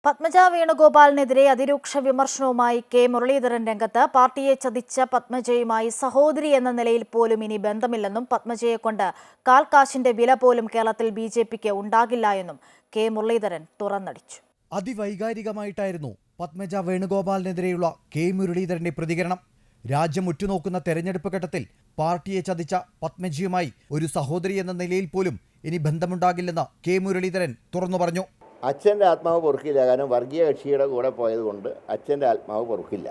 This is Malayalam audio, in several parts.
പത്മജ വേണുഗോപാലിനെതിരെ അതിരൂക്ഷ വിമർശനവുമായി കെ മുരളീധരൻ രംഗത്ത്. പാർട്ടിയെ ചതിച്ച പത്മജയുമായി സഹോദരി എന്ന നിലയിൽ പോലും ഇനി ബന്ധമില്ലെന്നും പത്മജയെക്കൊണ്ട് കാൽക്കാശിന്റെ വില പോലും കേരളത്തിൽ ബിജെപിക്ക് ഉണ്ടാകില്ല എന്നും കെ മുരളീധരൻ തുറന്നടിച്ചു. അതിവൈകാരികമായിട്ടായിരുന്നു പത്മജ വേണുഗോപാലിനെതിരെയുള്ള കെ മുരളീധരന്റെ പ്രതികരണം. രാജ്യം ഉറ്റുനോക്കുന്ന തെരഞ്ഞെടുപ്പ് ഘട്ടത്തിൽ പാർട്ടിയെ ചതിച്ച പത്മജിയുമായി ഒരു സഹോദരി എന്ന നിലയിൽ പോലും ഇനി ബന്ധമുണ്ടാകില്ലെന്ന് കെ മുരളീധരൻ തുറന്നു പറഞ്ഞു. അച്ഛൻ്റെ ആത്മാവ് പൊറുക്കില്ല. കാരണം വർഗീയ കക്ഷിയുടെ കൂടെ പോയതുകൊണ്ട് അച്ഛൻ്റെ ആത്മാവ് പൊറുക്കില്ല.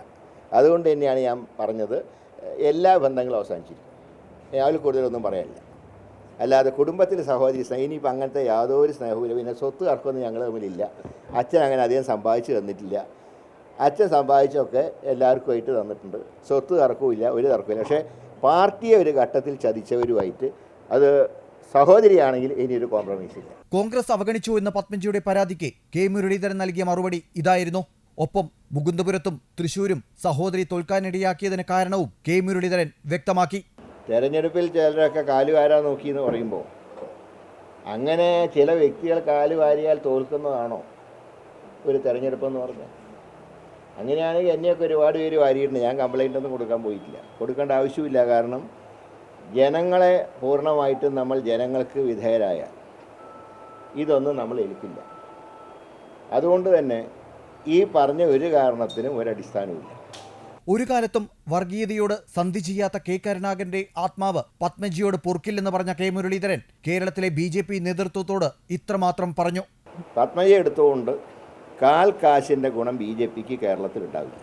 അതുകൊണ്ട് തന്നെയാണ് ഞാൻ പറഞ്ഞത്, എല്ലാ ബന്ധങ്ങളും അവസാനിച്ചിരിക്കും. അതിൽ കൂടുതലൊന്നും പറയാനില്ല. അല്ലാതെ കുടുംബത്തിൽ സഹോദരി സ്നേഹം ഇനിയിപ്പോൾ അങ്ങനത്തെ യാതൊരു സ്നേഹവും പിന്നെ സ്വത്ത് തർക്കമൊന്നും ഞങ്ങൾ തമ്മിലില്ല. അച്ഛൻ അങ്ങനെ അധികം സമ്പാദിച്ച് തന്നിട്ടില്ല. അച്ഛൻ സമ്പാദിച്ചൊക്കെ എല്ലാവർക്കുമായിട്ട് തന്നിട്ടുണ്ട്. സ്വത്ത് തർക്കവുമില്ല, ഒരു തർക്കമില്ല. പക്ഷേ പാർട്ടിയെ ഒരു ഘട്ടത്തിൽ ചതിച്ചവരുമായിട്ട് അത് സഹോദരിയാണെങ്കിൽ ഇനിയൊരു കോംപ്രമൈസ് ഇല്ല. കോൺഗ്രസ് അവഗണിച്ചു എന്ന പത്മജിയുടെ പരാതിക്ക് കെ മുരളീധരൻ നൽകിയ മറുപടി ഇതായിരുന്നു. ഒപ്പം മുകുന്ദപുരത്തും തൃശൂരും സഹോദരി തോൽക്കാനിടയാക്കിയതിന് കാരണവും കെ മുരളീധരൻ വ്യക്തമാക്കി. തെരഞ്ഞെടുപ്പിൽ ചിലരൊക്കെ കാലുവാരാൻ നോക്കി എന്ന് പറയുമ്പോൾ അങ്ങനെ ചില വ്യക്തികൾ കാലുവാരിയാൽ തോൽക്കുന്നതാണോ ഒരു തെരഞ്ഞെടുപ്പെന്ന് പറഞ്ഞാൽ? അങ്ങനെയാണെങ്കിൽ എന്നെയൊക്കെ ഒരുപാട് പേര് വാരിയിട്ടുണ്ട്. ഞാൻ കംപ്ലൈൻ്റ് ഒന്നും കൊടുക്കാൻ പോയിട്ടില്ല, കൊടുക്കേണ്ട ആവശ്യമില്ല. കാരണം ജനങ്ങളെ പൂർണ്ണമായിട്ടും നമ്മൾ ജനങ്ങൾക്ക് വിധേയരായാൽ ഇതൊന്നും നമ്മൾ ഏൽക്കില്ല. അതുകൊണ്ട് തന്നെ ഈ പറഞ്ഞ ഒരു കാരണത്തിനും ഒരടിസ്ഥാനവുമില്ല. ഒരു കാലത്തും വർഗീയതയോട് സന്ധി ചെയ്യാത്ത കെ കരുണാകരന്റെ ആത്മാവ് പത്മജിയോട് പൊറുക്കില്ലെന്ന് പറഞ്ഞ കെ മുരളീധരൻ കേരളത്തിലെ ബിജെപി നേതൃത്വത്തോട് ഇത്രമാത്രം പറഞ്ഞു. പത്മജിയെ എടുത്തുകൊണ്ട് കാൽ കാശിൻ്റെ ഗുണം ബി ജെ പിക്ക് കേരളത്തിലുണ്ടാവില്ല.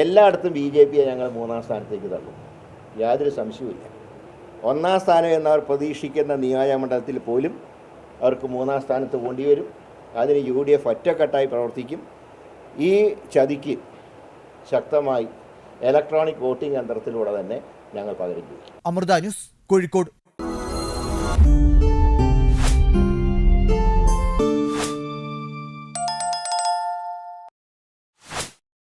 എല്ലായിടത്തും ബി ജെ പിയെ ഞങ്ങൾ 3-ാം സ്ഥാനത്തേക്ക് തള്ളും, യാതൊരു സംശയവുമില്ല. 1-ാം സ്ഥാനം എന്നവർ പ്രതീക്ഷിക്കുന്ന നിയോജകമണ്ഡലത്തിൽ പോലും അവർക്ക് 3-ാം സ്ഥാനത്ത് പോണ്ടി വരും. അതിന് UDF ഒറ്റക്കെട്ടായി പ്രവർത്തിക്കും. ഈ ചതിക്ക് ശക്തമായി ഇലക്ട്രോണിക് വോട്ടിംഗ് യന്ത്രത്തിലൂടെ തന്നെ ഞങ്ങൾ പകരം ചെയ്യും. അമൃത ന്യൂസ്, കോഴിക്കോട്.